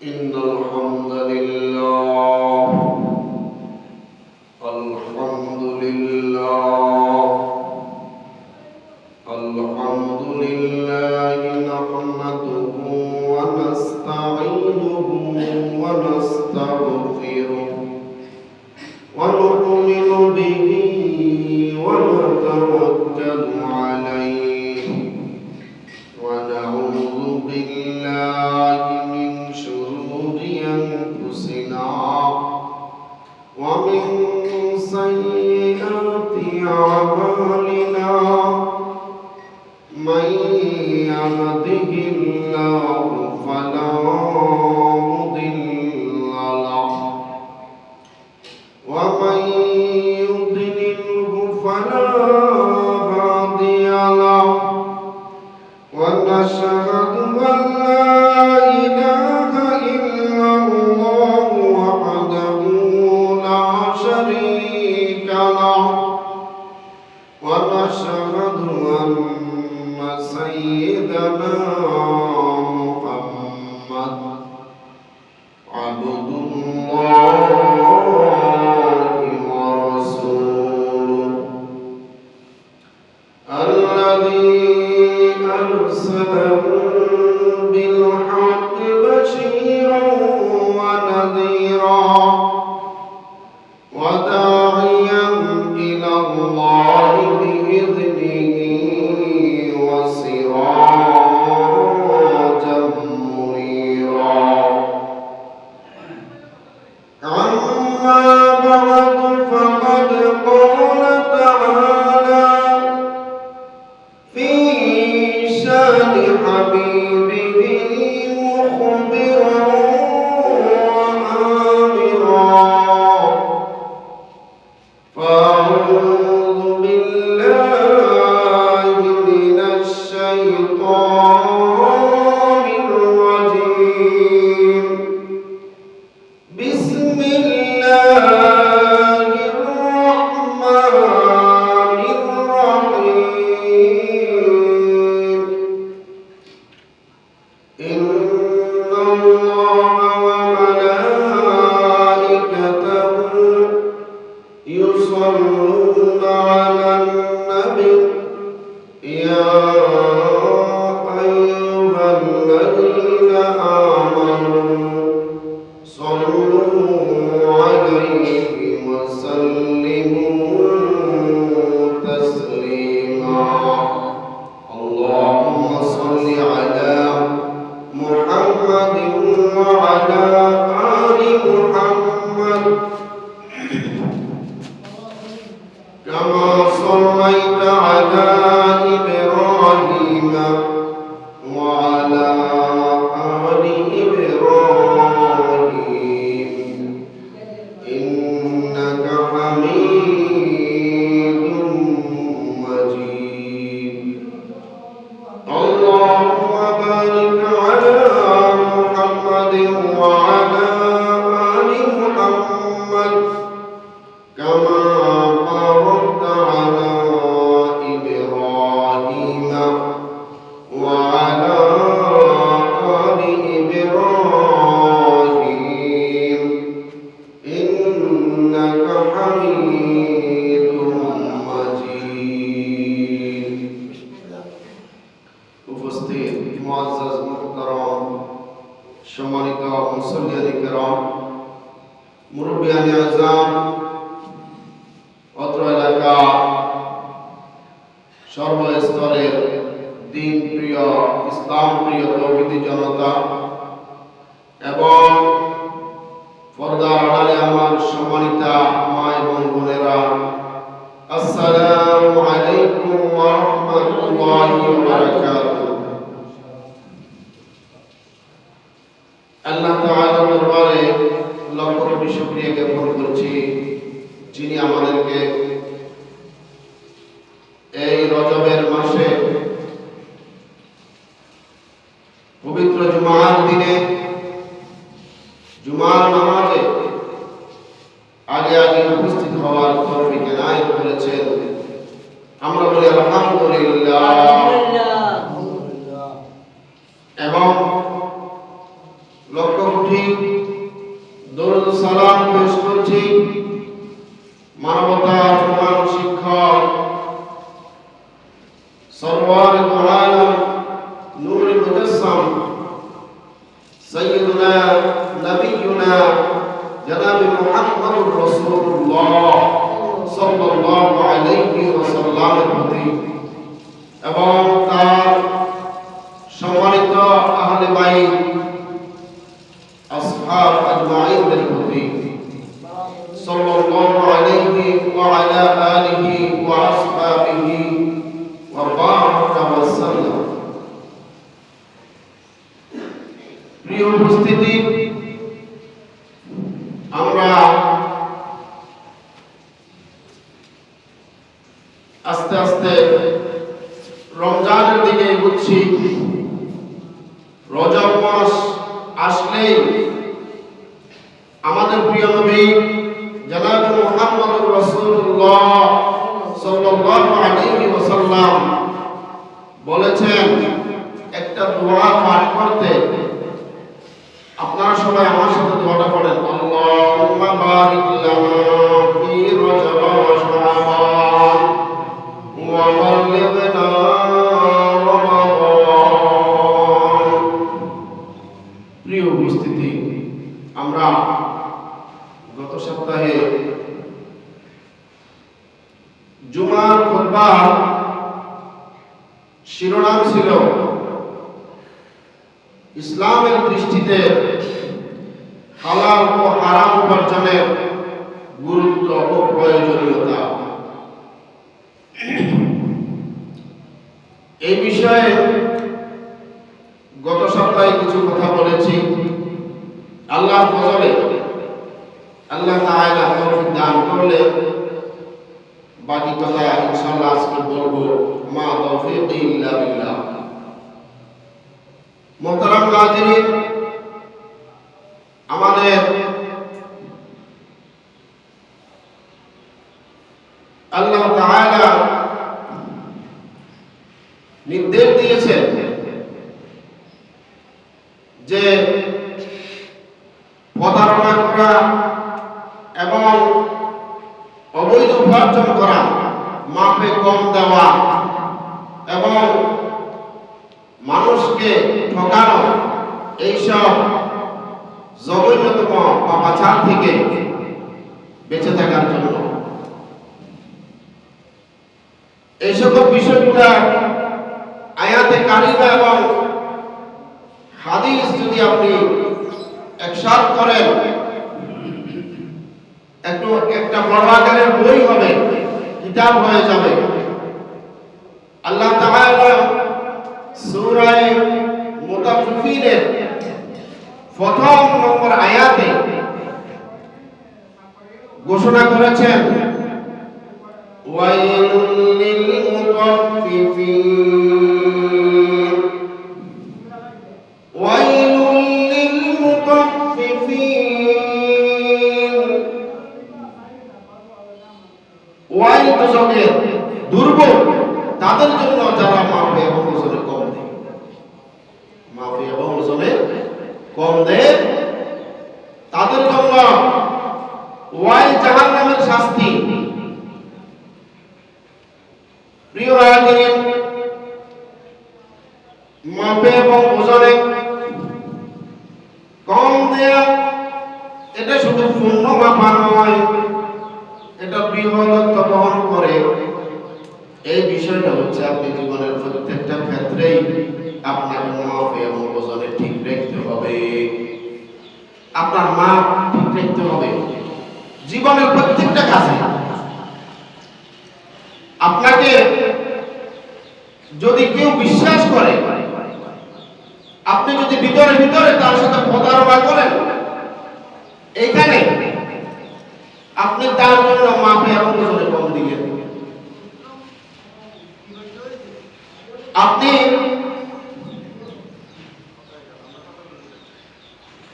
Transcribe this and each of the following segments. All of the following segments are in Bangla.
إن الحمد لله الحمد لله الحمد لله نحمده ونستعينه ونستغفره ونؤمن به ونتوكل عليه ونعوذ بالله من شرور أنفسنا ومن سيئات أعمالنا من يهده الله فلا مضل له ومن يضلله فلا هادي له ونشهد أن لا إله إلا الله وحده لا شريك له ونشهد أن سيدنا محمد عبد الله ورسوله الذي أرسله بالحق بشيرا ونذيرا وداعيا إلى الله بإذنه وسراجا منيرا أما بعد فقد قال تعالى في شان حبيبه مخبرا وآمرا فأعوذ بالله من الشيطان الرجيم بسم الله الرحمن الرحيم إن الله وملائكته يصلون على النبي يا أيها الذين آمنوا صلوا عليه وسلموا تسليما اللهم صل على محمد وعلى آل محمد كما صليت على إبراهيم وعلى آل إبراهيم إنك حميد مجيد اللهم بارك على محمد وعلى آل محمد كما باركت على إبراهيم وعلى آل إبراهيم إنك حميد مجيد উপস্থিত মুআজ্জাজ মুহতারাম সম্মানিত মুসল্লিয়ানে কেরাম মুরব্বিয়ানে আযম অত্র এলাকা সর্বস্তরের দিন প্রিয় ইসলাম প্রিয় তৌহিদি জনতা এবং পর্দার আড়ালে আমার সম্মানিতা মা এবং বোনেরা আসসালামু আলাইকুম ওয়া রাহমাতুল্লাহি ওয়া বারাকাতুহু আল্লাহ তাআলার দরবারে লক্ষ কোটি শুকরিয়া জ্ঞাপন করছি যিনি আমাদেরকে এই রজবের মাসে পবিত্র জুমার দিনে জুমার নামাজে আগে আগে উপস্থিত হওয়ার তৌফিক এনায়েত করেছেন। আমরা বলি আলহামদুলিল্লাহ। アルハムドリルラー আলহামদুলিল্লাহ। এবং アルハムドリルラー আলহামদুলিল্লাহ। আলহামদুলিল্লাহ। এবং লক্ষ কোটি দরুদ সালাম পেশ করছি মানবতার মহান শিক্ষক সরওয়ার আলম নূর মুজাসসাম সাইয়্যিদুনা নবিয়ুনা জনাব মুহাম্মদুর রাসূলুল্লাহ সাল্লাল্লাহু আলাইহি ওয়াসাল্লামের প্রতি এবং তার সম্মানিত আহলে বাইত আসহাব আজমাইনদের প্রতি সাল্লাল্লাহু আলাইহি ওয়া আলা আলিহি ওয়া আসহাবিহি ওয়া বারাকা ওয়া সাল্লাম। প্রিয় উপস্থিতি, আমরা আস্তে আস্তে রমজানের দিকে এগোচ্ছি। রজব মাস আসলেই আমাদের প্রিয় নবী জনাব মুহাম্মদুর রাসূলুল্লাহ সাল্লাল্লাহু আলাইহি ওয়াসাল্লাম বলেছেন একটা দোয়া পাঠ করতে। আপনারা সবাই আমার সাথে দোয়াটা পড়েন, আল্লাহুম্মা বারিক লানা ফি রজব ওয়া শাবান ওয়া বাল্লিগনা রমাদান। প্রিয় উপস্থিতি, আমরা গত সপ্তাহে জুমার খুতবার শিরোনাম ছিল ইসলামের দৃষ্টিতে হালাল ও হারাম উপার্জনের গুরুত্ব ও প্রয়োজনীয়তা। এই বিষয়ে গত সপ্তাহে কিছু কথা বলেছি। আল্লাহর ফজলে আল্লাহ তাআলা তৌফিক দান করলে বাকি কথা ইনশাআল্লাহ আজকে বলবো। মা তৌফিক ইল্লা বিল্লাহ। মুহতারাম হাজিরিন, আমাদের আল্লাহ তাআলা নির্দেশ দিয়েছেন যে প্রতারণা করা এবং অবৈধ উপার্জন করা, মাপে কম দেওয়া এবং মানুষকে ঠকানো, এইসব জঘন্যতম পাপাচার থেকে বেঁচে থাকার জন্য। এই সকল বিষয়গুলো আয়াতে কারিমা এবং হাদিস যদি আপনি একসাথ করেন, একটা বড় আকারের বই হবে, কিতাব হয়ে যাবে। আল্লাহ তাআলা সূরা মুতাফফিফিনের প্রথম নম্বর আয়াতে ঘোষণা করেছেন, ওয়াইলুল লিল মুতাফফিফিন, ওয়াইলুল লিল মুতাফফিফিন। ওয়াইল দুজকের দুর্ভোগ তাদের জন্য যারা মাপে এবং ওজনে কম দেয়, মাপে এবং ওজনে কম দেয় তাদের জন্য ওয়াইল জাহান্নামের শাস্তি। প্রিয় হাজিরিন, মাপে এবং ওজনে কম দেয়া এটা শুধু পূর্ণ মাপা নয়, এটা বৃহত্তম বহন করে। এই বিষয়টা হচ্ছে আপনি জীবনের প্রত্যেকটা ক্ষেত্রেই আপনাকে মাপে এবং ওজনে ঠিক রাখতে হবে। আপনার মাপ ঠিক রাখতে হবে জীবনের প্রত্যেকটা কাজে। আপনাকে যদি কেউ বিশ্বাস করে, আপনি যদি ভিতরে ভিতরে তার সাথে প্রতারণা করেন, এইখানে আপনি তার জন্য মাপে এবং ওজনে কম দিলেন। আপনি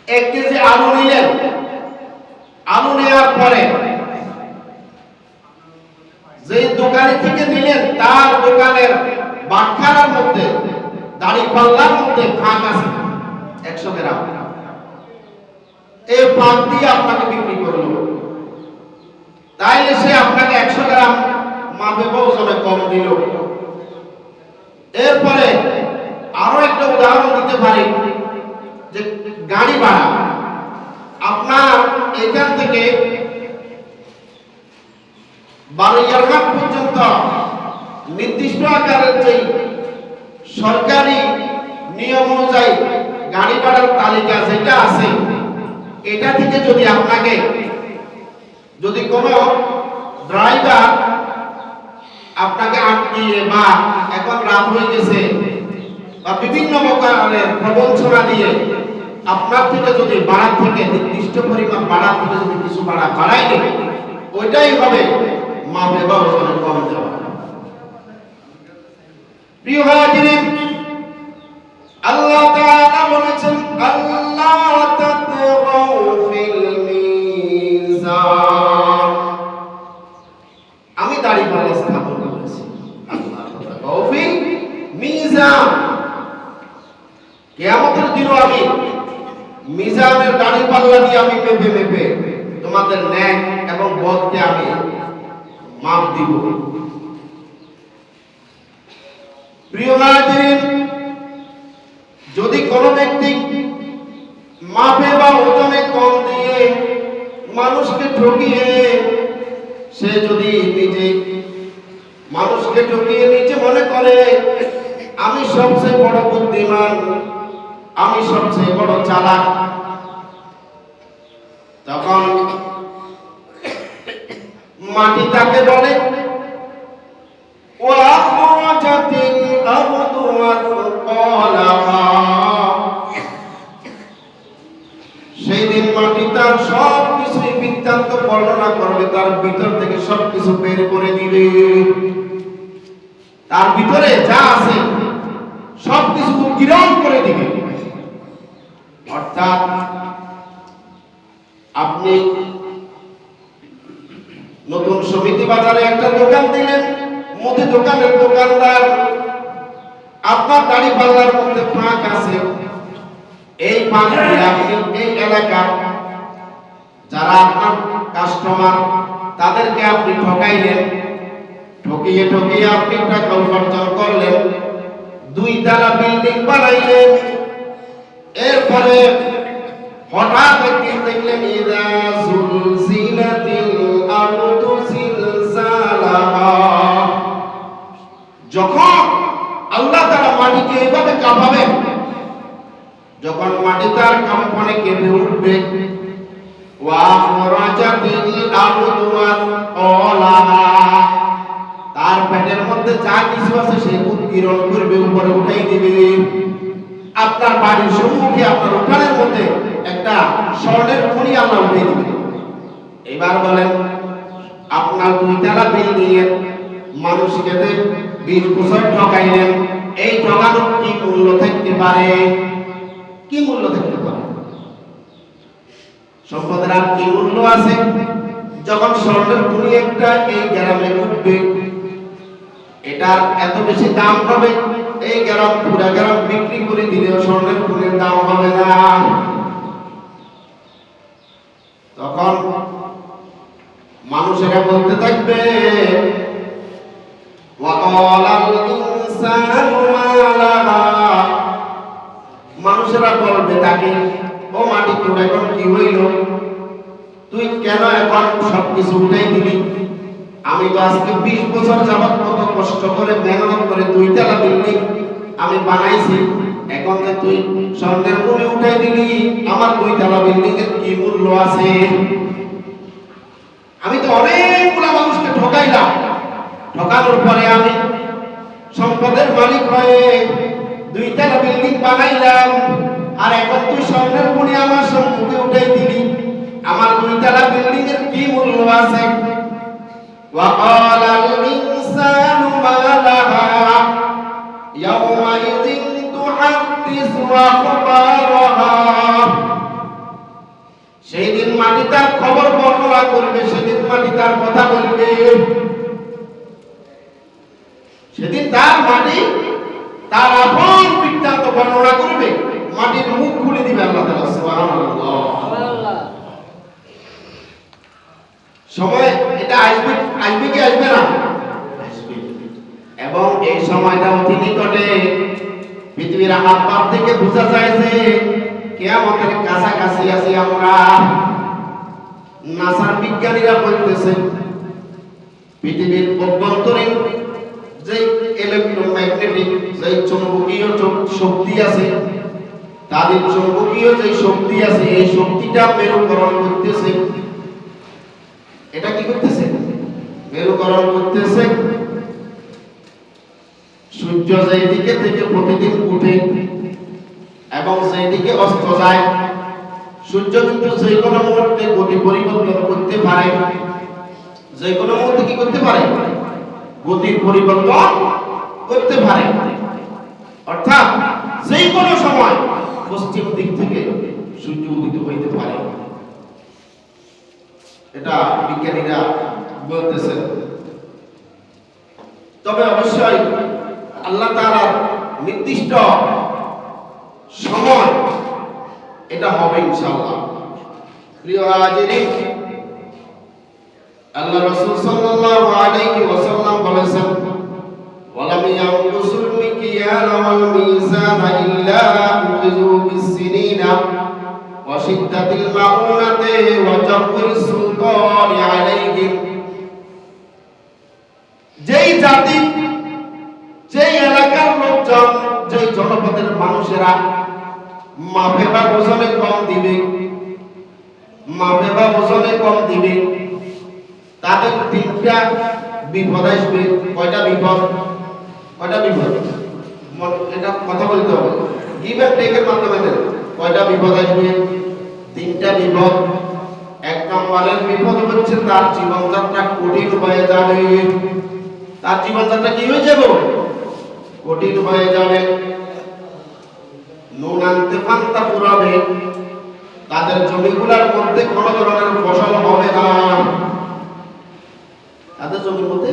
1 কেজি আলু নিলেন, আলু নেওয়ার পরে যে দোকানি থেকে নিলেন তার দোকানের বাটখারার মধ্যে, দাড়ি পাল্লার মধ্যে ফাঁক আছে 100 গ্রাম। ভাগ দিয়ে আপনাকে বিক্রি করলো, তাইলে সে আপনাকে 100 গ্রাম মাপে বা ওজনে কম দিল। এরপরে আরো একটা উদাহরণ দিতে পারি যে গাড়ি ভাড়া। আপনার এখান থেকে বারৈয়ারহাট পর্যন্ত নির্দিষ্ট আকারের যে সরকারি নিয়ম অনুযায়ী গাড়ি ভাড়ার তালিকা যেটা আছে, এটা থেকে যদি আপনাকে যদি কোনো ড্রাইভার আপনাকে আটকিয়ে বা এখন রাত হয়ে গেছে বা বিভিন্ন প্রকারের প্রবঞ্চনা দিয়ে আপনার থেকে যদি ভাড়া থেকে নির্দিষ্ট পরিমাণ ভাড়া থেকে যদি কিছু ভাড়া বাড়ায় দেয়, ওইটাই হবে মাপে বা ওজনে কম দেওয়া। প্রিয় হাজিরিন, আল্লাহ তাআলা বলেছেন আল্লাহ তাতগাউ ফিল মিজান। আমি দাড়ি পাল্লা স্থাপন করেছি, আল্লাহ তাতগাউ ফিল মিজান। কিয়ামতের দিনও আমি মিজানের দাড়ি পাল্লা দিয়ে আমি মেপে মেপে তোমাদের ন্যায় এবং বদকে আমি মাপ দিব। প্রিয় হাজিরিন, যদি কোনো ব্যক্তি মাপে বা ওজনে কম দিয়ে মানুষকে ঠকিয়ে সে যদি নিজে মানুষকে ঠকিয়ে নিজে মনে করে আমি সবচেয়ে বড় বুদ্ধিমান, আমি সবচেয়ে বড় চালাক, তখন মাটি তাকে বলে ওয়াখরাজাতিল আরদু ওয়াসকালাহা। সেই দিন মাটি তার সব কিছুই বৃত্তান্ত বর্ণনা করবে, তার ভিতর থেকে সবকিছু বের করে দিবে। তার ভিতরে যা আছে সবকিছু উদ্গীরণ করে দিবে। অর্থাৎ আপনি নতুন সমিতি বাজারে একটা দোকান দিলেন, মুদি দোকানের দোকানদার আপনার দাড়ি পাল্লার মধ্যে ফাঁক আছে, এই ফাঁক দিয়ে আপনি এই এলাকার যারা আপনার কাস্টমার তাদেরকে আপনি ঠকাইলেন, ঠকিয়ে ঠকিয়ে আপনি টাকা উপার্জন করলেন, 2 তলা বিল্ডিং বানাইলেন। এরপরে হঠাৎ একদিন দেখলেন ইযা যুলজিলাতিল আরদু জিলজালাহা। যখন আল্লাহ তাআলা মাটিকে এভাবে কাঁপাবেন, যখন মাটি তার কম্পনে কেঁপে উঠবে, ওয়া খরাজাতিল আরদু ওয়াসকালাহা, তার পেটের মধ্যে যা কিছু আছে সে উৎকীর্ণ করবে, উপরে উঠাই দিবে। আপনার বাড়ির সম্মুখে আপনার উঠানের মধ্যে একটা স্বর্ণের খনি আল্লাহ উঠিয়ে দিবে। এবার বলেন আপনার 2 তলা বিল্ডিং এর মানুষকে 20 বছর ঠকাইলেন, এই ঠকানোর কি মূল্য থাকতে পারে? কি মূল্য থাকতে পারে? সম্পদের আর কি মূল্য আছে? যখন স্বর্ণের খনি একটা এই গ্রামে উঠবে, এটার এত বেশি দাম হবে, এই গ্রাম পুরা গ্রাম বিক্রি করে দিলেও স্বর্ণের খনির দাম হবে না। তখন মানুষেরা বলতে থাকবে ওয়াকালাল ইনসানু মা লাহা। মানুষেরা বলবে তাকে, ও মাটি তোর এখন কি হইল? তুই কেন এখন সবকিছু উঠাই দিলি? আমি তো আজকে 20 বছর যাবত কত কষ্ট করে মেহনত করে 2 তলা বিল্ডিং আমি বানাইছি, এখন যে তুই স্বর্ণের খনি উঠাই দিলি, আমার 2 তলা বিল্ডিং এর কি মূল্য আছে? আমি তো অনেকগুলা মানুষকে ঠকাইলাম, ঠকানোর পরে আমি সম্পদের মালিক হয়ে 2 তলা বিল্ডিং বানাইলাম, আর এখন তুই স্বর্ণের খনি আমার সম্মুখে উঠাই দিলি, আমার 2 তলা বিল্ডিং এর কি মূল্য আছে? ওয়াকালাল ইনসানু মা লাহা ইয়াওমাইযিন তুহাদ্দিসু আখবারাহা। সেই দিন মাটি তার খবর বর্ণনা করবে, সেদিন মাটি তার কথা বলবে, সেদিন তার মাটি তার আপন বৃত্তান্ত বর্ণনা করবে, মাটির মুখ খুলে দিবে আল্লাহ তাআলা। সুবহানাল্লাহ। পৃথিবীর আপাত থেকে বোঝা যায় যে কিয়ামতের কাছাকাছি আছি আমরা। নাসার বিজ্ঞানীরা বলতেছে পৃথিবীর অভ্যন্তরীণ যে ইলেকট্রোম্যাগনেটিক যে চৌম্বকীয় শক্তি আছে, তাদের চৌম্বকীয় যে শক্তি আছে, এই শক্তিটা মেরুকরণ করতেছে। এটা কি করতেছে? মেরুকরণ করতেছে। সূর্য যেই দিকে থেকে প্রতিদিন উঠে এবং যেই দিকে অস্ত যায়, সূর্য কিন্তু যে কোনো মুহূর্তে গতি পরিবর্তন করতে পারে। যে কোনো মুহূর্তে কি করতে পারে? গতি পরিবর্তন করতে পারে। অর্থাৎ যে কোনো সময় পশ্চিম দিক থেকে সূর্য উদিত হইতে পারে। এটা বিজ্ঞানীরা বলতেছেন। তবে অবশ্যই আল্লাহ তাআলার নির্দিষ্ট সময় এটা হবে ইনশাআল্লাহ। প্রিয় হাজিরিন, আল্লাহ রাসূল সাল্লাল্লাহু আলাইহি ওয়াসাল্লাম বলেছেন, ওয়ালাম ইয়ানকুসুল মিকিয়াল ওয়াল মিজানা ইল্লা উযু বিসসিনিনা ওয়া শিদ্দাতিল মাউনাতি ওয়া জাবরিস সুলতানি আলাইহিম। যেই জাতি, যেই এলাকার লোকজন, যেই জনপদের মানুষেরা মাপে বা ওজনে কম দিবে, মাপে বা ওজনে কম দিবে, তাদের তিনটা বিপদ আসবে। কয়টা বিপদ? কয়টা বিপদ? এটা কথা বলতে হবে। গিভ এন্ড টেকের মাধ্যমে দেন। কয়টা বিপদ আসবে? তিনটা বিপদ। এক নম্বরের বিপদ হচ্ছে তার জীবনযাত্রা কঠিন হয়ে যাবে। তার জীবনযাত্রা কি হয়ে যাবে? কঠিন হয়ে যাবে। নুন আনতে পান্তা পুরাবে। তাদের জমিগুলোর মধ্যে কোনো ধরনের ফসল হবে না। তাদের জমির মধ্যে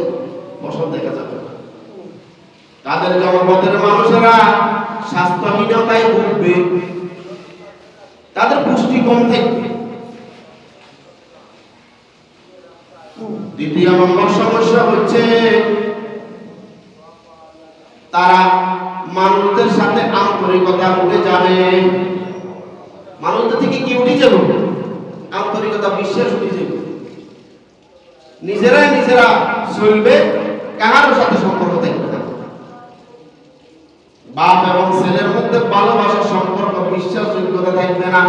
ফসল দেখা যাবে না। তাদের জনপদের মানুষেরা স্বাস্থ্যহীনতায় ভুগবে। তাদের পুষ্টি কম থাকবে। দ্বিতীয় নম্বর সমস্যা হচ্ছে তারা মানুষদের সাথে আন্তরিকতা উঠে যাবে। মানুষদের থেকে কি উঠে যাবে? আন্তরিকতা, বিশ্বাস উঠে যাবে। নিজেরা চলবে, কারোর সাথে সম্পর্ক থাকবে না। বাপ এবং ছেলের মধ্যে ভালোবাসার সম্পর্ক, বিশ্বাসযোগ্যতা থাকবে না।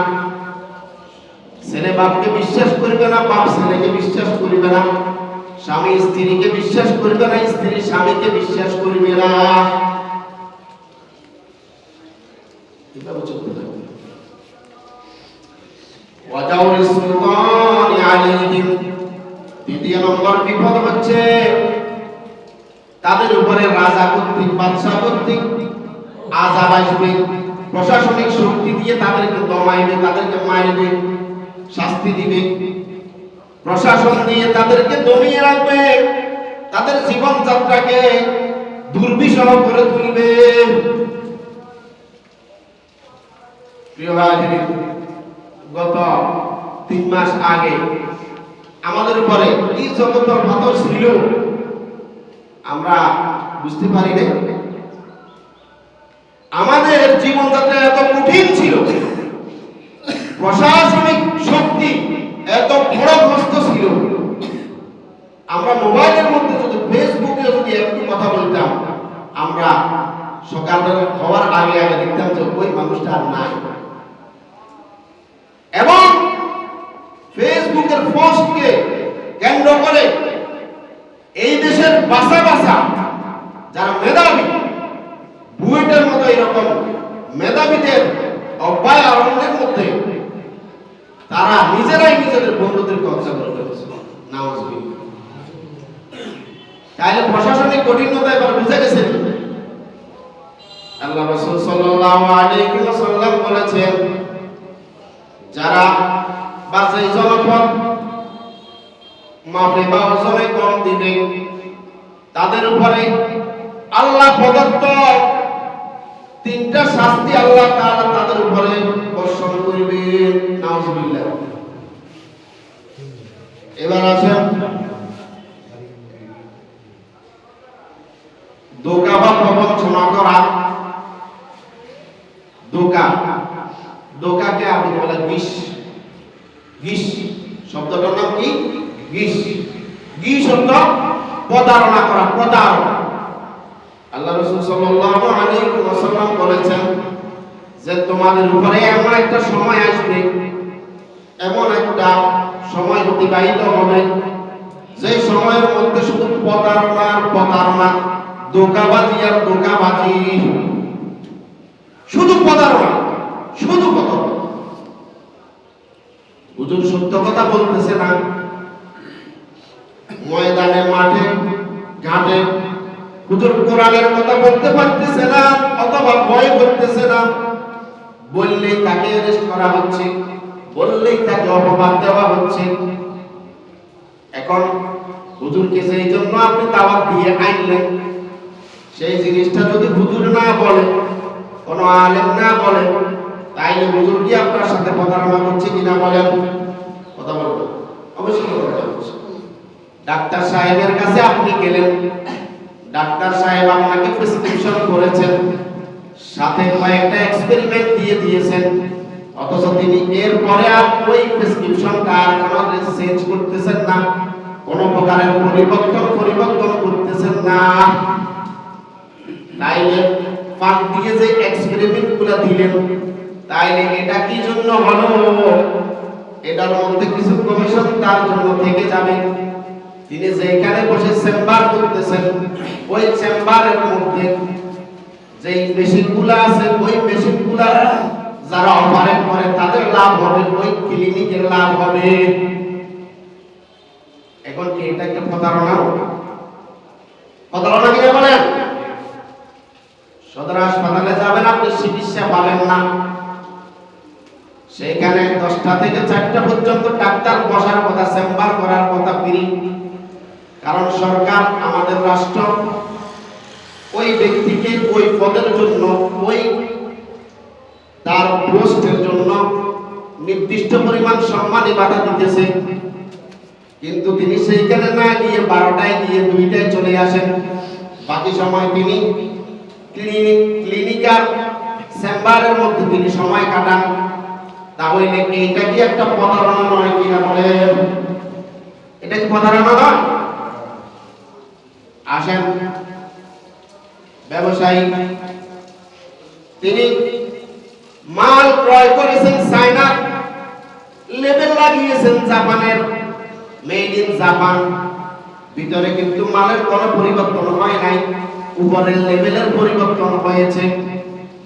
ছেলে বাপকে বিশ্বাস করবে না, বাপ ছেলেকে বিশ্বাস করবে না। স্বামী স্ত্রীকে বিশ্বাস করবে না, স্ত্রী স্বামীকে বিশ্বাস করবে না। এভাবে চলতে থাকবে। ওয়াজাউরিস সুলতানি আলাইহিম। দ্বিতীয় নম্বর বিপদ হচ্ছে তাদের উপরে রাজা কর্তৃক, বাদশা কর্তৃক আযাব আসবে। প্রশাসনিক শক্তি দিয়ে তাদেরকে দমাইবে, তাদেরকে মারবে, শাস্তি দিবে। প্রশাসন দিয়ে তাদেরকে দমিয়ে রাখবে, তাদের জীবনযাত্রাকে দুর্বিষহ করে তুলবে। প্রিয় ভাইরা, গত 3 মাস আগে আমাদের উপরে কি জগতের পাথর ছিল আমরা বুঝতে পারি না। আমাদের জীবনযাত্রা এত কঠিন ছিল, প্রশাসনিক শক্তি এত খড়গহস্ত ছিল। আমরা মোবাইলের মধ্যে যদি, ফেসবুকে যদি একটু কথা বলতাম, আমরা সকালবেলা খাওয়ার আগে দেখতাম যে ওই মানুষটা আর নাই। এবং ফেসবুকের পোস্টকে কেন্দ্র করে এই দেশের বাসা যারা মেধাবী, বুয়েটের মতো এরকম মেধাবীদের অভয়ারণ্যের মধ্যে তারা নিজেরাই নিজেদের বন্ধুদেরকে হত্যা করে ফেলেছে। নাউজুবিল্লাহ। তাহলে প্রশাসনিক কঠিনতা এবার বুঝে গেছে। আল্লাহ রাসূল সাল্লাল্লাহু আলাইহি ওয়াসাল্লাম বলেছেন, যারা বা যেই জনপদ মাপে বা ওজনে কম দিবে, তাদের উপরে আল্লাহ প্রদত্ত 3টা শাস্তি আল্লাহ তাআলা তাদের উপরে বর্ষণ করবেন। নাউজুবিল্লাহ। এবার আসেন ধোঁকা বা প্রবঞ্চনা করা, ধোঁকা, ধোঁকাকে আপনি বলে বিষ। বিষ শব্দটার নাম কি? বিষ। বিষ শব্দ প্রতারণা করা, প্রতারণা। আল্লাহ রাসূল সাল্লাল্লাহু আলাইহি ওয়াসাল্লাম বলেছেন যে তোমাদের উপরে এমন একটা সময় আসবে, এমন একটা সময় অতিবাহিত হবে যে সময়ের মধ্যে শুধু প্রতারণা আর প্রতারণা, ধোঁকাবাজি আর ধোঁকাবাজি, শুধু প্রতারণা, শুধু প্রতারণা। হুজুর সত্য কথা বলতেছে না, ময়দানে, মাঠে, ঘাটে হুজুর কোরআনের কথা বলতে পারতেছে না, অথবা ভয় করতেছে না, বললেই তাকে অ্যারেস্ট করা হচ্ছে, বললেই তাকে অপবাদ দেওয়া হচ্ছে। এখন হুজুরকে সেই জন্য আপনি দাওয়াত দিয়ে আনলেন, সেই জিনিসটা যদি হুজুর না বলে, কোনো আলেম না বলে, তাইলে হুজুর কি আপনার সাথে প্রতারণা করছে কিনা বলেন? কথা বলবেন, অবশ্যই কথা বলছে। ডাক্তার সাহেবের কাছে আপনি গেলেন, ডাক্তার সাহেব আপনাকে প্রেসক্রিপশন করেছেন, সাথে কয়েকটা এক্সপেরিমেন্ট দিয়ে দিয়েছেন, অথচ তিনি এরপরে আর ওই প্রেসক্রিপশনটা আর কোনো চেঞ্জ করতেছেন না, কোনো প্রকারের পরিবর্তন করতেছেন না। তাইলে ফাঁক দিয়ে যে এক্সপেরিমেন্টগুলো দিলেন, তাইলে এটা কি জন্য হলো? এটার মধ্যে কিছু কমিশন তার জন্য থেকে যাবে। তিনি যেখানে বসে চেম্বার করতেছেন, ওই চেম্বারের মধ্যে যেই মেশিনগুলো আছে, ওই মেশিনগুলো যারা অপারেট করে তাদের লাভ হবে, ওই ক্লিনিকের লাভ হবে। এখন কি এটা একটা প্রতারণা? প্রতারণা কিনা বলেন? সদর হাসপাতালে যাবেন, আপনি চিকিৎসা পাবেন না, সেখানে 10টা থেকে 4টা পর্যন্ত ডাক্তার বসার কথা, চেম্বার করার কথা ফ্রি। কারণ সরকার, আমাদের রাষ্ট্র ওই ব্যক্তিকে ওই পদের জন্য, ওই তার পোস্টের জন্য নির্দিষ্ট পরিমাণ সম্মানী ভাতা দিতেছে, কিন্তু তিনি সেইখানে না গিয়ে 12টায় গিয়ে 2টায় চলে আসেন, বাকি সময় তিনি ক্লিনিকার চেম্বারের মধ্যে তিনি সময় কাটান। তাহলে এইটা কি একটা প্রতারণা নয় কিনা বলেন? এটা কি প্রতারণা নয়? আসেন, ব্যবসায়ী তিনি মাল ক্রয় করেছেন চায়না, লেবেল লাগিয়েছেন জাপানের, মেড ইন জাপান, ভিতরে কিন্তু মালের কোনো পরিবর্তন হয় নাই, উপরের লেবেলের পরিবর্তন হয়েছে।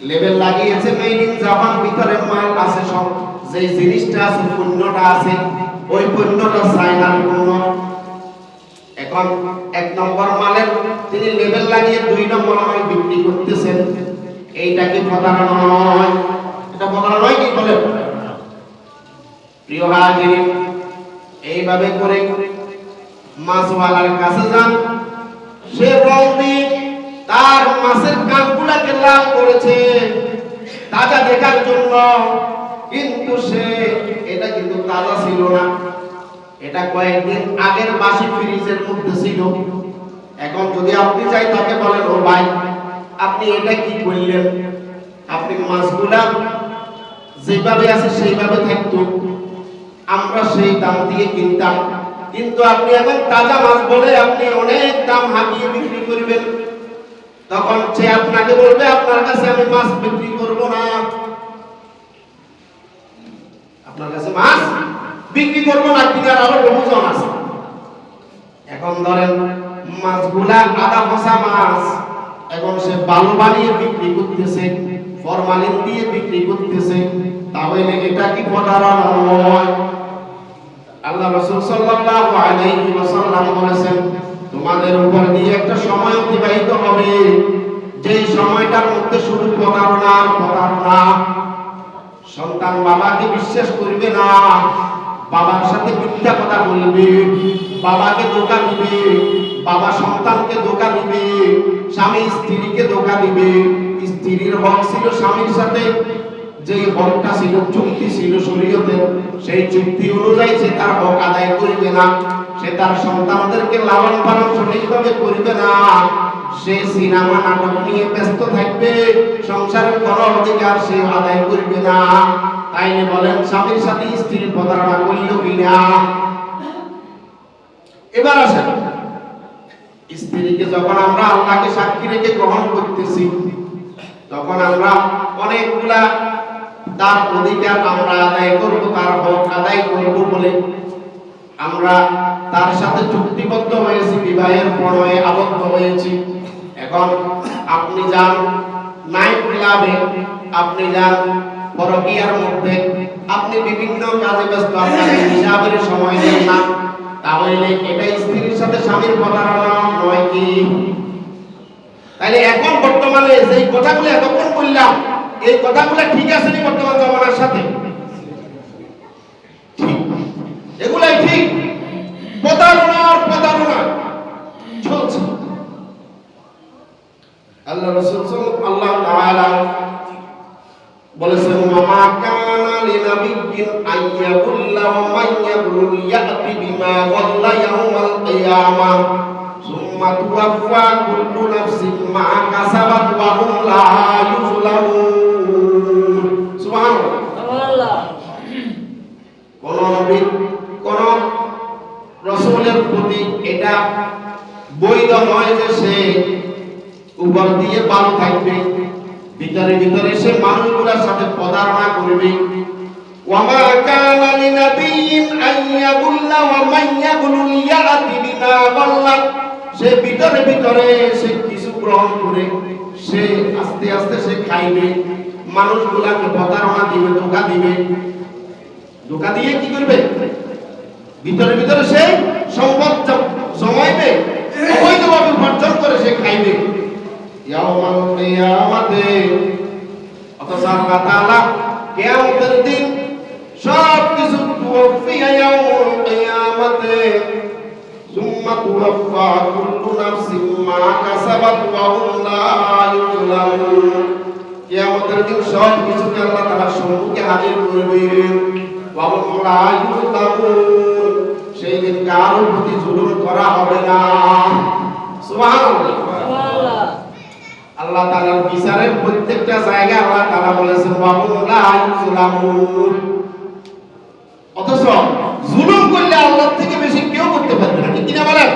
লেবেল লাগিয়েছে মেড ইন জাপান, ভিতরে মাল আছে, সব যে জিনিসটা আছে, পণ্যটা আছে, ওই পণ্যটা চায়নার পণ্য। এখন 1 নম্বর মালের তিনি লেবেল লাগিয়ে 2 নম্বর মাল বিক্রি করতেছেন। এইটা কি প্রতারণা নয়? এটা প্রতারণা নয় কি বলেন? প্রিয় হাজিরিন, এইভাবে করে মাছওয়ালার কাছে যান, সে রং দিয়ে তার মাছের কানগুলাকে লাল করেছে তাজা দেখার জন্য, কিন্তু এটা কিন্তু তাজা ছিল না, এটা কয়েকদিন আগের বাসি ফ্রিজের মধ্যে ছিল। এখন যদি আপনি চাই তাকে বলেন, ও ভাই আপনি এটা কি করলেন? আপনি মাছগুলা যেভাবে আছে সেইভাবে থাকতো, আমরা সেই দাম দিয়ে কিনতাম, কিন্তু আপনি এখন তাজা মাছ বলে আপনি অনেক দাম হাঁকিয়ে বিক্রি করবেন। তখন সে আপনাকে বলবে, আপনার কাছে আমি মাছ বিক্রি করব না, আপনার কাছে মাছ বিক্রি করব না, কিনার আরো বহুজন আছে। এখন ধরেন মাছগুলা আদা পচা মাছ, এখন সে বালু বানিয়ে বিক্রি করতেছে, ফরমালিন দিয়ে বিক্রি করতেছে, তাহলে এটা কি প্রতারণা নয়? আল্লাহ রাসূল সাল্লাল্লাহু আলাইহি ওয়াসাল্লাম বলেছেন, তোমাদের উপর দিয়ে একটা সময় অতিবাহিত হবে, যেই সময়টার মধ্যে শুধু প্রতারণা আর প্রতারণা। সন্তান বাবাকে বিশ্বাস করবে না, বাবার সাথে মিথ্যা কথা বলবে, বাবাকে ধোঁকা দিবে, বাবা সন্তানকে ধোঁকা দিবে, স্বামী স্ত্রীকে ধোঁকা দিবে। স্ত্রীর হক ছিল স্বামীর সাথে, যে হকটা ছিল, চুক্তি ছিল শরীয়তের, সেই চুক্তি অনুযায়ী সে তার হক আদায় করবে না, সে তার সন্তানদেরকে লালন পালন সঠিকভাবে করবে না, সে সিনেমা নাটক নিয়ে ব্যস্ত থাকবে, সংসারের কোনো অধিকার সে আদায় করবে না। তাইলে বলেন স্বামীর সাথে স্ত্রীর প্রতারণা করল কিনা? এবার আসেন, স্ত্রীকে যখন আমরা আল্লাহকে সাক্ষী রেখে গ্রহণ করতেছি, তখন আমরা অনেকগুলা তার অধিকার আমরা আদায় করব, তার হক আদায় করব বলে আমরা তার সাথে চুক্তিবদ্ধ হয়েছি, বিবাহের প্রণয়ে আবদ্ধ হয়েছি। এখন আপনি যান নাইট ক্লাবে, আপনি যান পরকীয়ার মধ্যে, আপনি বিভিন্ন কাজে ব্যস্ত, আপনাকে হিসাবের সময় দেন না, তাহলে এটা স্ত্রীর সাথে স্বামীর প্রতারণা নয় কি? তাহলে এখন বর্তমানে যে কথাগুলো এতক্ষণ বললাম, এই কথাগুলো ঠিক আছে নি বর্তমান জমানার সাথে? ঠিক, এগুলাই ঠিক। প্রতারণা চলছে। আল্লাহ রাসূল সাল্লাল্লাহু তাআলা বলেছেন, মা কানা লিনাবিয়্যিন আইয়াকুল্লা ওয়া মাইয়াকুল ইয়াতি বিমা ওয়াল্লা ইয়াউমাল কিয়ামাহ সুম্মা তুওয়াফা কুল্লু নাফসিন মা কাসাবাত ওয়া হুম লা ইউযলামুন। সুবহানাল্লাহ। কোন নবী কোন রাসূলের প্রতি এটা বৈধ নয় যে সে উপর দিয়ে ভালো থাকবে, ভিতরে ভিতরে সে মানুষগুলোর সাথে প্রতারণা করবে। ওয়ামা কানা লিনাবিয়্যিন আইয়াকুল্লা ওয়া মাইয়াকুল ইয়াতি বিমা ওয়াল্লা, সে ভিতরে ভিতরে সে কিছু গ্রহণ করে সে আস্তে আস্তে সে খাইবে, মানুষগুলাকে প্রতারণা দিবে, ধোঁকা দিবে। ধোঁকা দিয়ে কি করবে? ভিতরে ভিতরে সে সম্পদ জমাইবে, অবৈধভাবে উপার্জন করে সে খাইবে। ইয়াউমাল কিয়ামাতে, অথচ আল্লাহ তাআলা কিয়ামতের দিন সব কিছু তুওফিয়া ইয়াউমাল কিয়ামাতে সুম্মা তুওফা কুল্লু নাফসিন মা কাসাবাত ওয়া হুম লা ইউযলামুন। কিয়ামতের দিন সব কিছুকে আল্লাহ তাআলা সম্মুখে হাজির করবেন। ওয়া হুম লা ইউযলামুন, সেই দিন কারো প্রতি জুলুম করা হবে না। সুবহানাল্লাহ। আল্লাহ তাআলার বিচারের প্রত্যেকটা জায়গায় আল্লাহ তাআলা বলেছেন ওয়া হুম লা ইউযলামুন। অথচ জুলুম করলে আল্লাহ থেকে বেশি কেউ করতে পারবে না, ঠিক কিনা বলেন?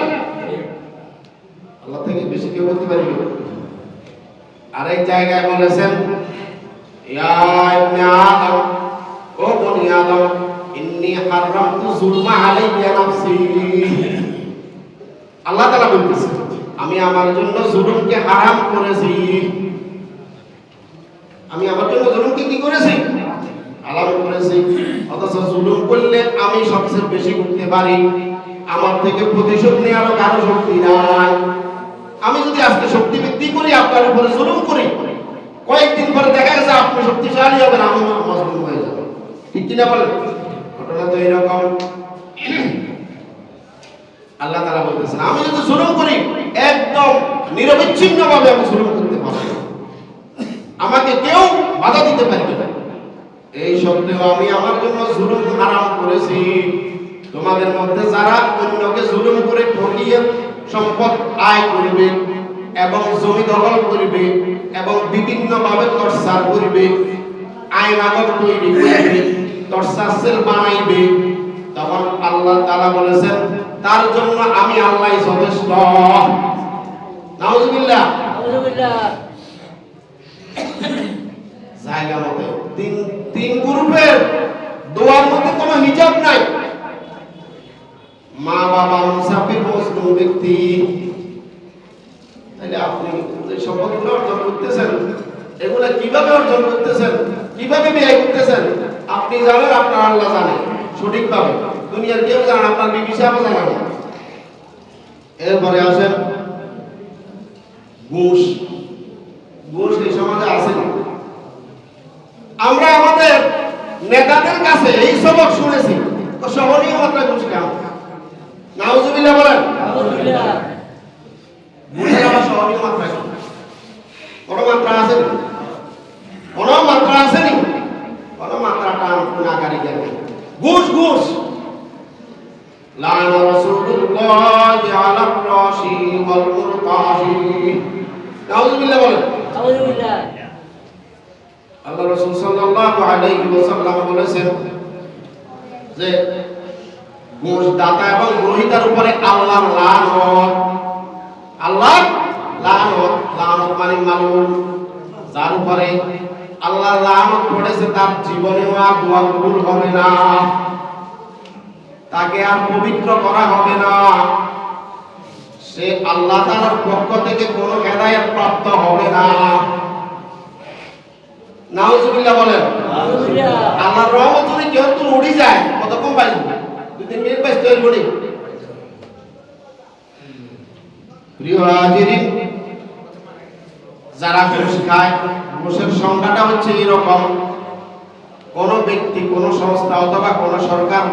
আল্লাহ থেকে বেশি কেউ করতে পারবে না। আরেক জায়গায় বলেছেন, ইয়া ইবনে আদম, ও বনি আদম, ইন্নী হারামতু যুলমা আলাইয়া নাফসি। আল্লাহ তাআলা বলতেছেন, আমি আমার জন্য জুলুমকে হারাম করেছি। আমি আমার জন্য জুলুমকে কি করেছি? হারাম করেছি। অথচ জুলুম করলে আমি সবচেয়ে বেশি করতে পারি, আমার থেকে প্রতিশোধ নেওয়ার কারো শক্তি নাই। আমি যদি আজকে শক্তি বৃদ্ধি করি, আপনার উপরে জুলুম করি, কয়েকদিন পরে দেখা গেছে আপনি শক্তিশালী হবেন, আমি মজলুম হয়ে যাব, ঠিক কিনা বলেন? ঘটনা তো এরকম। আল্লাহ তাআলা বলতেছেন, আমি যদি জুলুম করি একদম নিরবিচ্ছিন্নভাবে আমি জুলুম করতে পারবো, আমাকে কেউ বাধা দিতে পারবে না। এই সত্ত্বেও আমি আমার জন্য জুলুম হারাম করেছি। তোমাদের মধ্যে যারা অন্যকে জুলুম করে ঠকিয়ে সম্পদ আয় করবে এবং জমি দখল করবে এবং বিভিন্নভাবে টর্চার করবে, আইনাগত তৈরি করবে, টর্চার সেল বানাইবে, তখন আল্লাহ তাআলা বলেছেন তার জন্য আমি আল্লাহই যথেষ্ট। নাউজুবিল্লাহ। জায়গা মতো তিন গ্রুপের দোয়ার মধ্যে কোনো হিজাব নাই। মা বাবা, মুসাফির, মজলুম ব্যক্তি। তাহলে আপনি যে সম্পদগুলো অর্জন করতেছেন, এগুলা কিভাবে অর্জন করতেছেন, কিভাবে ব্যয় করতেছেন, আপনি জানেন, আপনার আল্লাহ জানেন সঠিকভাবে। দুনিয়ার কেউ জানেন, আপনার বিবি সাহেবও জানেন না। এরপরে আসেন ঘুষ। ঘুষ এই সমাজে আছে না? আমরা আমাদের নেতাদের কাছে এই সবক শুনেছি, সহনীয় মাত্রা ঘুষ খান। নাউজুবিল্লাহ বলেন। ঘুষের আবার সহনীয় মাত্রা কি? কোনো মাত্রা আছে না? কোনো মাত্রা আছে নি? কোনো মাত্রাটা নাগারি কেন? ঘুষ ঘুষ। লানা রাসূলুল্লাহ আলা রাশি ওয়াল মুরতাহি নাউযুবিল্লাহ বলেন। নাউযুবিল্লাহ। আল্লাহ রাসূল সাল্লাল্লাহু আলাইহি ওয়াসাল্লাম বলেছেন যে ঘুষ দাতা এবং গ্রহীতার উপরে আল্লাহর লানত। আল্লাহর লানত, লানত মানে মালুম, যার উপরে আল্লাহর লানত পড়েছে তার জীবনেও আর দোয়া কবুল হবে না, তাকে আর পবিত্র করা হবে না, সে আল্লাহ তাআলার পক্ষ থেকে কোনো হেদায়েত প্রাপ্ত হবে না। নাউযুবিল্লাহ বলেন। নাউযুবিল্লাহ। আল্লাহর রহমত যদি কেউ তো উড়ি যায় কতক্ষণ পাইব? 2-3 মিনিট পাইতে হইব নি? প্রিয় হাজিরিন, যারা ঘুষ খায়, ঘুষের সংখ্যাটা হচ্ছে এরকম, কোন ব্যক্তি, কোন সংস্থা অথবা কোন সরকার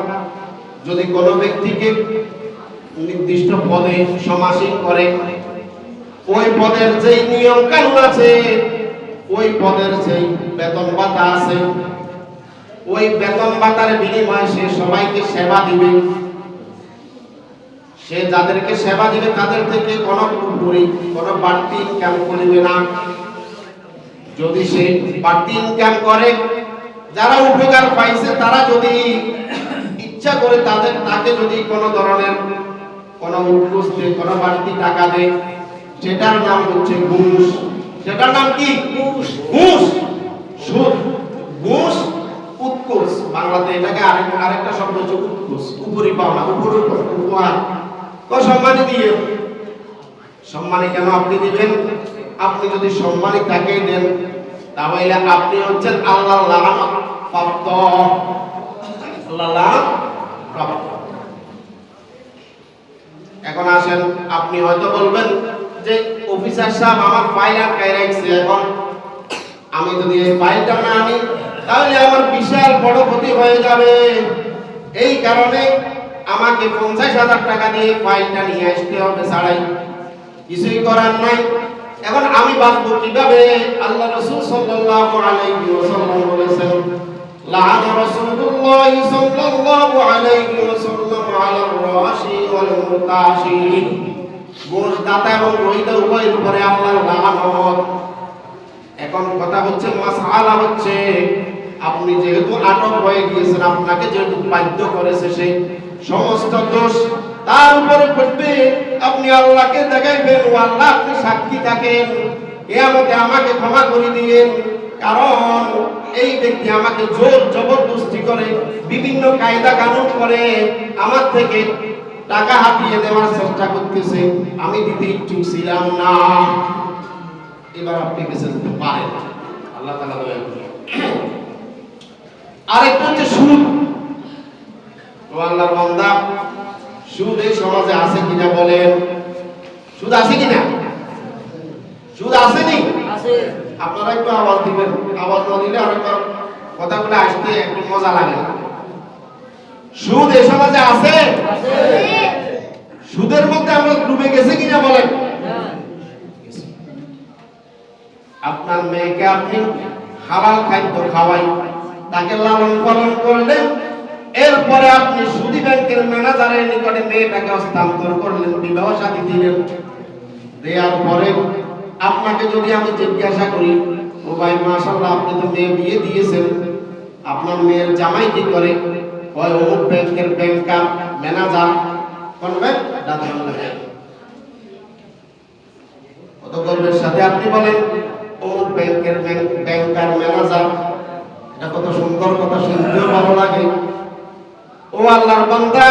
যদি কোন ব্যক্তিকে নির্দিষ্ট পদে সমাসীন করে, ওই পদের যেই নিয়ম কানুন আছে, ওই পদের যেই বেতন ভাতা আছে, ওই বেতন ভাতার বিনিময়ে সে সবাইকে সেবা দিবে। সে যাদেরকে সেবা দিবে তাদের থেকে কোনো পুরোপুরি কোনো বাড়তি ইনকাম করবে না। যদি সে বাড়তি ইনকাম করে, যারা উপকার পাইছে তারা যদি ইচ্ছা করে তাকে যদি কোনো ধরনের কোনো উপস্থে কোনো বাড়তি টাকা দেয়, সেটার নাম হচ্ছে ঘুষ। সেটার নাম কি? ঘুষ। ঘুষ, সুদ, ঘুষ, উৎকোচ। বাংলাতে এটাকে আরেকটা শব্দ হচ্ছে উৎকোচ, উপরি পাওনা, উপরের উপহার। তো সম্মানী দিয়ে, সম্মানী কেন আপনি দিবেন? আপনি যদি সম্মানী তাকে দেন, তাহলে আপনি হচ্ছেন আল্লাহর লানত প্রাপ্ত। আল্লাহর লানত প্রাপ্ত। এখন আসেন, আপনি হয়তো বলবেন যে অফিসার সাহেব আমার ফাইল আটকায় রাখছে, এখন আমি যদি এই ফাইলটা না আনি তাহলে আমার বিশাল বড় ক্ষতি হয়ে যাবে, এই কারণে আমাকে 50,000 টাকা দিয়ে ফাইলটা নিয়ে আসতে হবে, ছাড়াই কিছুই করার নাই। এখন আমি বাঁচবো কিভাবে? আল্লাহ রাসূল সাল্লাল্লাহু আলাইহি ওয়াসাল্লাম বলেছেন, লাআনা রাসূলুল্লাহ সাল্লাল্লাহু আলাইহি ওয়াসাল্লাম আলার রাশি ওয়াল মুতাশি। ঘুষ দাতা এবং গ্রহীতা উভয়ের উপরে আল্লাহর লানত। এখন কথা হচ্ছে, মাসআলা হচ্ছে, আপনি যেহেতু আটক হয়ে গিয়েছেন, আপনাকে যেহেতু বাধ্য করেছে সেই সমস্ত দোষ তার উপরে পড়বে, আপনি আল্লাহকে দেখাইবেন, ও আল্লাহ আপনি সাক্ষী থাকেন, কিয়ামতে আমাকে ক্ষমা করে দিয়েন, কারণ এই ব্যক্তি আমাকে জোর জবরদস্তি করে বিভিন্ন কায়দা কানুন করে আমার থেকে টাকা হাতিয়ে নেওয়ার চেষ্টা করতেছে, আমি দিতে ইচ্ছুক ছিলাম না। এবার আপনি বেঁচে যেতে পারেন, আল্লাহ তাআলা দয়া করে। আরেকটা হচ্ছে সুদ। ও আল্লাহর বান্দা, সুদ এই সমাজে আছে কিনা বলেন? সুদ আছে কিনা? সুদ আসেনি? আছে। আপনারা একটু আওয়াজ দিবেন, আওয়াজ না দিলে আরেকবার কথাগুলো আসতে একটু মজা লাগে না। সুদ এই সমাজে আছে? আছে। সুদের মধ্যে আমরা ডুবে গেছি কিনা বলেন? আপনার মেয়েকে আপনি হালাল খাদ্য খাওয়াই, তাকে লালন পালন করলেন, এরপরে আপনি সুদী ব্যাংকের ম্যানেজারের নিকটে মেয়েটাকে হস্তান্তর করলেন, বিবাহ শাদী দিলেন। দেওয়ার পরে আপনাকে যদি আমি জিজ্ঞাসা করি, ও ভাই মাশাআল্লাহ আপনি তো মেয়ে বিয়ে দিয়েছেন, আপনার মেয়ের জামাই কি করে? ওই অমুক ব্যাংকের ব্যাংকার ম্যানেজার। কোন ব্যাংক? দাদা ব্যাংক। কত গর্বের সাথে আপনি বলেন অমুক ব্যাংকের ব্যাংকার ম্যানেজার। এটা কত সুন্দর কথা, শুনতেও ভালো লাগে। ও আল্লাহর বান্দা,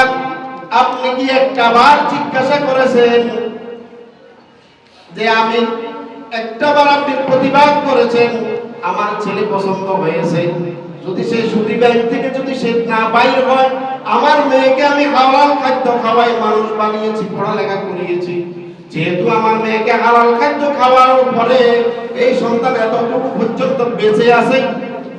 আপনি কি একটাবার জিজ্ঞাসা করেছেন যে আমি একটাবার আপনি প্রতিবাদ করেছেন আমার ছেলে পছন্দ হয়েছে, যদি সেই সুদী ব্যাংক থেকে যদি সে না বাইর হয়, আমার মেয়েকে আমি হালাল খাদ্য খাওয়াই মানুষ বানিয়েছি, পড়ালেখা করিয়েছি, যেহেতু আমার মেয়েকে হালাল খাদ্য খাওয়ার পরে এই সন্তান এতটুকু পর্যন্ত বেঁচে আছে,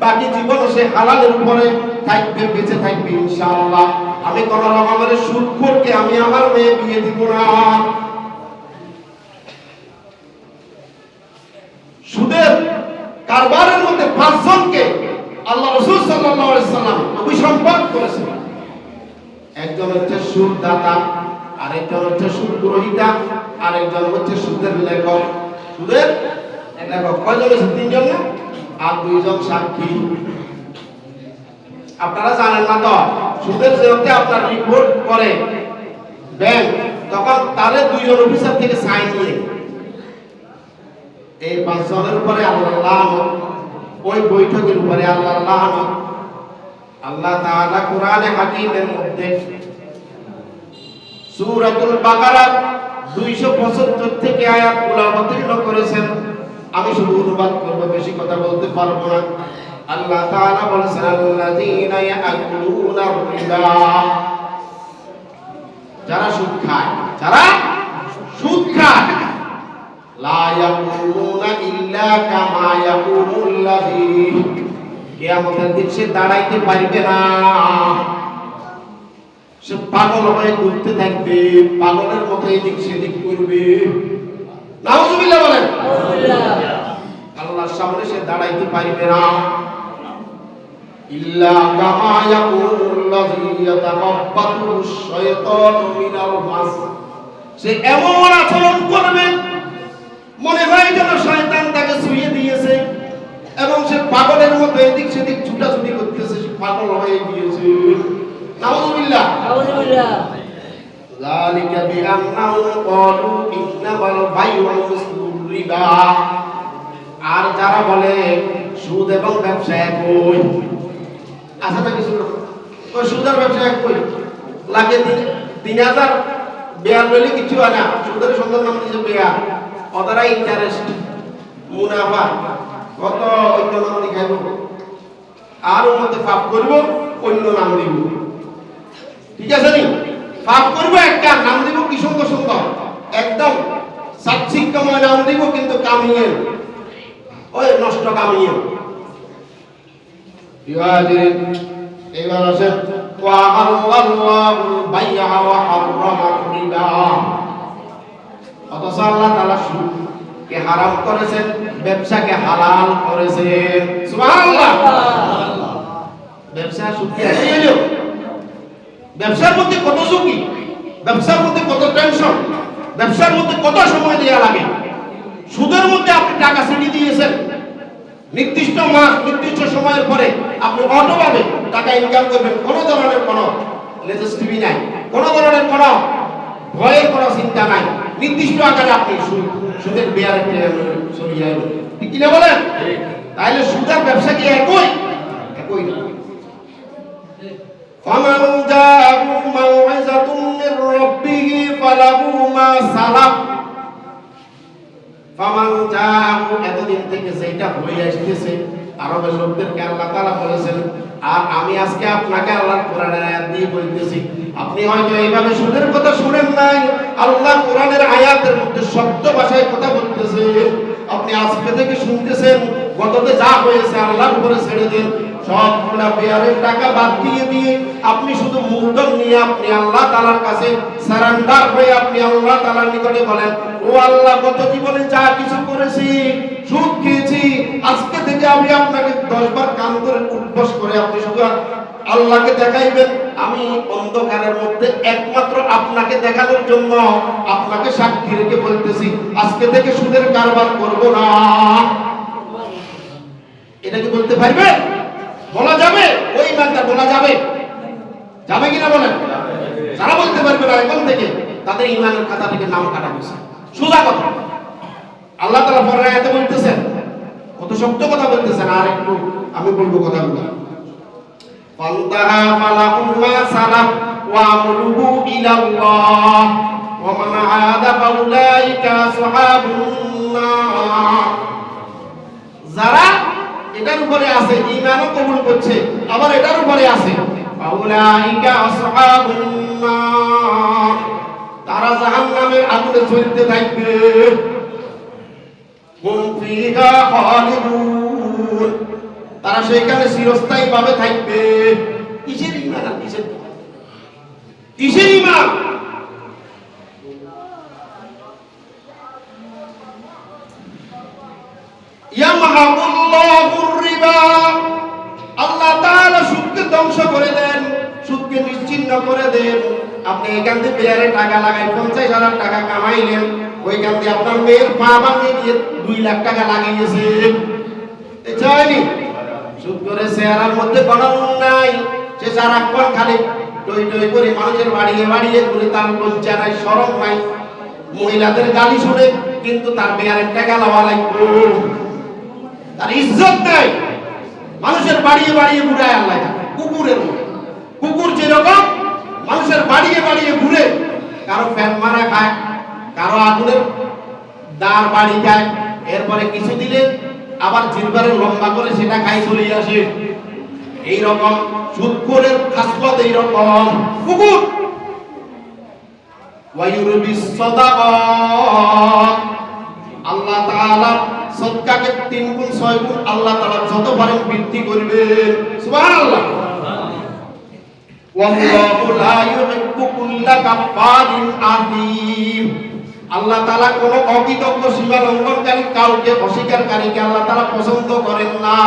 বাকি জীবন সে হালালের উপরে থাকবে, বেঁচে থাকবে ইনশাআল্লাহ, আমি কোন রকমের সুদখোরকে আমি আমার মেয়ে বিয়ে দিব না। সুদের কারবারের মধ্যে 5 জনকে আল্লাহ রাসূল সাল্লাল্লাহু আলাইহি সাল্লাম অভিসম্পাদ করেছেন। একজন হচ্ছে সুদদাতা, আরেকজন হচ্ছে সুদ গ্রহীতা, আরেকজন হচ্ছে সুদের লেখক। সুদের লেখক কয়জন আছে? 3 জন না? আর 2 জন সাক্ষী। আপনারা জানেন না তো, সুদের যেতে আপনার রিপোর্ট করে ব্যাংক, তখন তারে 2 জন অফিসার থেকে সাইন নিয়ে এই 5 জনের উপরে আল্লাহর লানত, ওই বৈঠকের উপরে আল্লাহর লানত। আল্লাহ তাআলা কোরআনে হাকিমের মধ্যে সূরাতুল বাকারা 275 থেকে আয়াতগুলো অবতীর্ণ করেছেন। আমি শুধু অনুবাদ করব, বেশি কথা বলতে পারবো না। আল্লাহ তাআলা বলেছেন, আল্লাযীনা ইয়াকুলুনা রিবা, যারা সুদ খায়, যারা সুদ খায়, লা ইয়াকুলুনা ইল্লা কামা ইয়াকুলুল্লাযী, কিয়ামতের দিন সে দাঁড়াইতে পারবে না, সে পাগল হয়ে ঘুরতে থাকবে, পাগলের মতো এদিক সেদিক করবে। নাউযুবিল্লাহ বলেন। আল্লাহর সামনে সে দাঁড়াইতে পারবে না। ইল্লা কামা ইয়াকুলুল্লাযী ইয়াতাকাব্বাতু শাইতানু মিনাল মাস, সে এমন আচরণ করবে মনে হয় যেন শয়তান তাকে ছুঁয়ে দিয়েছে, এবং সে পাগলের মতো এদিক সেদিক ছুটাছুটি করতেছে, সে পাগল হয়ে গিয়েছে। নাউযুবিল্লাহ। যালিকা বিআন্নাহু ক্বালু ইন্নামাল বাইউ মিসলুর রিবা, আর যারা বলে সুদ এবং ব্যবসা একই, আছে না কিছু ওই সুদ আর ব্যবসা একই, লাগে 3000 বেয়ার লইলে কিছু হয় না, সুদের সুন্দর নাম দিয়েছে বেয়ার, ওরা ইন্টারেস্ট মুনাফা কত অন্য নাম লিখাইব, আর ওর মধ্যে পাপ করব অন্য নাম দিব। ঠিক আছে নি? পাপ করব একটা নাম দিব কি সুন্দর সুন্দর, একদম সাচ্ছিক্যময় নাম দিব, কিন্তু কামিয়ে ওই নষ্ট কামিয়ে। এবার আসেন, ওয়া আল্লাহু বাইআ ওয়া হারামা রিবা, অথচ আল্লাহ তাআলা সুদকে হারাম করেছেন, ব্যবসাকে হালাল করেছেন। সুবহানাল্লাহ। ব্যবসা সুদকে এলো, ব্যবসার মধ্যে কত ঝুঁকি, ব্যবসার মধ্যে কত টেনশন, ব্যবসার মধ্যে কত সময় দেওয়া লাগে। সুদের মধ্যে আপনি টাকা ছেড়ে দিয়েছেন, নির্দিষ্ট মাস নির্দিষ্ট সময়ের পরে আপনি অটোভাবে টাকা ইনকাম করবেন, কোনো ধরনের কোনো লেজিস্টিভি নাই, কোনো ধরনের কোনো ভয়ের কোনো চিন্তা নাই, নির্দিষ্ট আকারে আপনি সুদের বেয়ারে চলে যাবেন। ঠিক কিনা বলেন? তাহলে সুদের ব্যবসা কি একই? একই না। ফামান জাআহু মাউইযাতুম মির রাব্বিহি ফালাহু মা সালাফ, ফামান জাআহু, এতদিন থেকে যেটা হয়ে আসতেছে আরবের লোকদেরকে আল্লাহ তাআলা বলেছেন, আর আমি আজকে আপনাকে আল্লাহর কোরআনের আয়াত দিয়ে বলতেছি, আপনি হয়তো এইভাবে সুদের কথা শুনেন নাই, আল্লাহ কোরআনের আয়াতের মধ্যে শব্দ ভাষায় কথা বলতেছে, আপনি আজকে থেকে শুনতেছেন, গততে যা হয়েছে আল্লাহর উপরে ছেড়ে দেন, সবগুলা বেয়ারের টাকা বাদ দিয়ে আপনি শুধু মূলধন নিয়ে আপনি আল্লাহ তাআলার কাছে সারেন্ডার হয়ে আপনি আল্লাহ তাআলার নিকটে বলেন, ও আল্লাহ, গত জীবনে যা কিছু করেছি, সুদ খেয়েছি, আজকে থেকে আমি আপনাকে 10 বার কান ধরে উঠবস করে আপনি শুধু আল্লাহকে দেখাইবেন, আমি অন্ধকারের মধ্যে একমাত্র আপনাকে দেখানোর জন্য আপনাকে সাক্ষী রেখে বলতেছি, আজকে থেকে সুদের কারবার করব না। এটা কি বলতে পারবে? বলা যাবে? ওই ইমানদার বলা যাবে? যাবে কিনা বলেন? যারা বলতে পারবে না এখন থেকে, তাদের ইমানের খাতা থেকে নাম কাটা গেছে। সোজা কথা। আল্লাহ তাআলা পরের আয়াতে বলতেছেন, কত শক্ত কথা বলতেছেন, আর একটু আমি বলবো কথাগুলো। ফান্তাহা ফালাহু মা সালাফ ওয়া আমরুহু ইলাল্লাহ ওয়া মান আদা ফাউলাইকা আসহাবুন নার। যারা এটার উপরে আছে, ঈমানও কবুল করছে, আবার এটার উপরে আছে, ফাউলাইকা আসহাবুন নার, তারা জাহান্নামের আগুনে জ্বলতে থাকবে। হুম ফিহা খালিদুন, তারা সেখানে চিরস্থায়ী ভাবে থাকবে। কিসের ঈমান আর কিসের ঈমান? ইয়ামহাকুল্লাহুর রিবা, আল্লাহ তাআলা সুদকে ধ্বংস করে দেন, সুদকে নিশ্চিহ্ন করে দেন। আপনি এখান থেকে বেয়ারে টাকা লাগাই 50,000 টাকা কামাইলেন, ওইখান দিয়ে আপনার মেয়ের পা ভাঙে গিয়ে 2 লাখ টাকা লাগিয়েছে, চাইনি সুদ করে চেহারার মধ্যে গণন নাই, সে সারাক্ষণ খালি টই টই করে মানুষের বাড়িয়ে বাড়িয়ে ঘুরে, তার লজ্জা নাই, শরম নাই, মহিলাদের গালি শুনে কিন্তু তার মেয়ের টাকা লওয়া লাগবে, তার ইজ্জত নাই, মানুষের বাড়িয়ে বাড়িয়ে ঘুরে আল্লাহ কুকুরের মতো। কুকুর যেরকম মানুষের বাড়িয়ে বাড়িয়ে ঘুরে, কারো ফ্যান মারা খায়, কারো আগুনের দাঁড় বাড়ি খায়, এরপরে কিছু দিলে আবার জিরবারে লম্বা করে সেটা খাই চলে আসে। এইরকম সুদখোরের খাসলত এইরকম কুকুর। ওয়ায়ুরবিস সাদাকাত, আল্লাহ তাআলা সদকাকে 3 গুণ 6 গুণ আল্লাহ তাআলা যত পারেন বৃদ্ধি করবেন, সুবহানাল্লাহ। ওয়াল্লাহু লা ইউহিব্বু কুল্লা কাফফারিন আযীম, আল্লাহ তাআলা কোন অকৃতজ্ঞ সীমা লঙ্ঘনকারী কাউকে অস্বীকারকারীকে আল্লাহ তাআলা পছন্দ করেন না।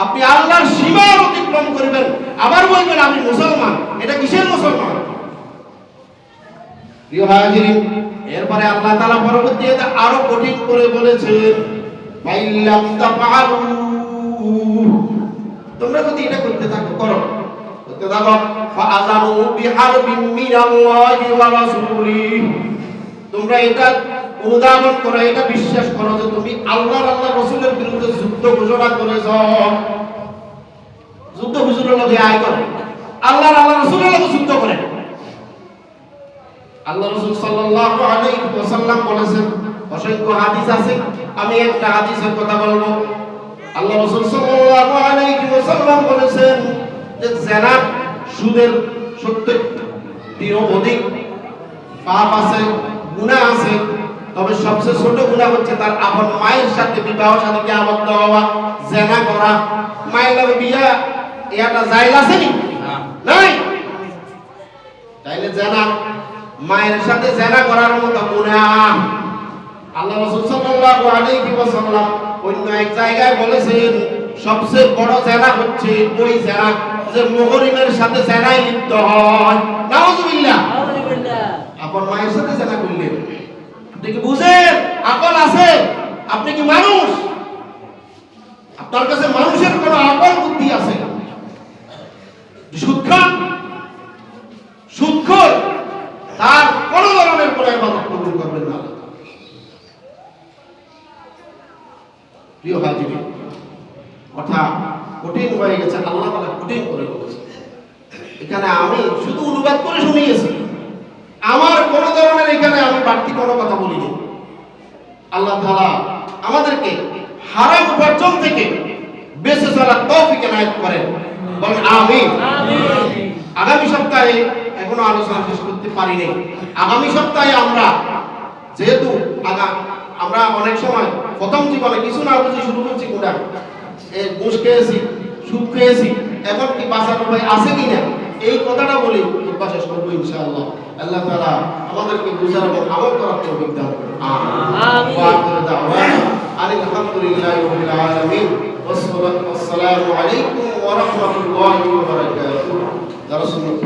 আপনি আল্লাহর সীমা অতিক্রম করবেন, আবার বলবেন আমি মুসলমান, এটা কিসের মুসলমান? প্রিয় হাজিরিন, এরপরে আল্লাহ তাআলা পরবর্তীতে আরো কঠিন করে বলেছেন, ফাইল্লাম তাফআলু, তোমরা যদি এটা করতে থাকো, করো, করতে থাকো, ফাআযানু বিহারবিন মিনাল্লাহি ওয়া রাসূলিহি, তোমরা এটা অনুধাবন করো, এটা বিশ্বাস করো যে তুমি আল্লাহ রাসূলের বিরুদ্ধে যুদ্ধ ঘোষণা করেছো। যুদ্ধ ঘোষণা লোকে আয় করে, আল্লাহ রাসূলের লোক যুদ্ধ করে। আল্লাহ রাসূল সাল্লাল্লাহু আলাইহি ওয়াসাল্লাম বলেছেন, অসংখ্য হাদিস আছে, আমি একটা হাদিসের কথা বলবো। আল্লাহ রাসূল সাল্লাল্লাহু আলাইহি ওয়াসাল্লাম বলেছেন যে জিনা, সুদের 70টিরও অধিক পাপ আছে, গুনাহ আছে, তবে সবচেয়ে ছোট গুনাহ হচ্ছে তার আপন মায়ের সাথে বিবাহ সাথে আবদ্ধ হওয়া, জিনা করা। মায়ের নামে বিয়া, এটা জায়েজ আছে নি? নাই। তাইলে জিনা, মায়ের সাথে জিনা করার মতো গুনাহ। আল্লাহ রাসূল সাল্লাল্লাহু আলাইহি ওয়াসাল্লাম অন্য এক জায়গায় বলেছেন, সবচেয়ে বড় জিনা হচ্ছে ওই জিনা যে মুহরিমের সাথে জিনায় লিপ্ত হয়। নাউযুবিল্লাহ, নাউযুবিল্লাহ। আপন মায়ের সাথে জিনা করলেন, আপনি কি বুঝেন? আকল আছে? আপনি কি মানুষ? আপনার কাছে মানুষের কোনো আকল বুদ্ধি আছে? সুদখোর তার কোন ধরনের কোনো ইবাদত কবুল করবেন না। প্রিয় হাজিরিন, কথা কঠিন হয়ে গেছে, আল্লাহ তাআলা কঠিন করে বলেছেন। এখানে আমি শুধু অনুবাদ করে শুনিয়েছি, আমার কোন ধরনের এখানে আমি বাড়তি কোনো কথা বলিনি। আল্লাহ তাআলা আমাদেরকে হারাম উপার্জন থেকে বেঁচে চলার তৌফিক এনায়েত করেন, বলেন আমিন। আগামী সপ্তাহে এখনো আলোচনা শেষ করতে পারিনি। আগামী সপ্তাহে আমরা যেহেতু আমরা অনেক সময় প্রথম জীবনে কিছু না বুঝে শুরু করছি গুনাহ, ঘুষ খেয়েছি, সুদ খেয়েছি, এখন কি বাঁচার উপায় আছে কিনা, এই কথাটা বলি খুতবা শেষ করবো ইনশাআল্লাহ। আল্লাহ তাআলা আমাদেরকে বুঝার এবং আমল করার তৌফিক দান করুন। আমিন। ওয়া আখিরু দাওয়ানা আলহামদুলিল্লাহি রাব্বিল আলামিন, ওয়াসসালামু আলাইকুম ওয়া রাহমাতুল্লাহি ওয়া বারাকাতুহু। যারা সুন্নাত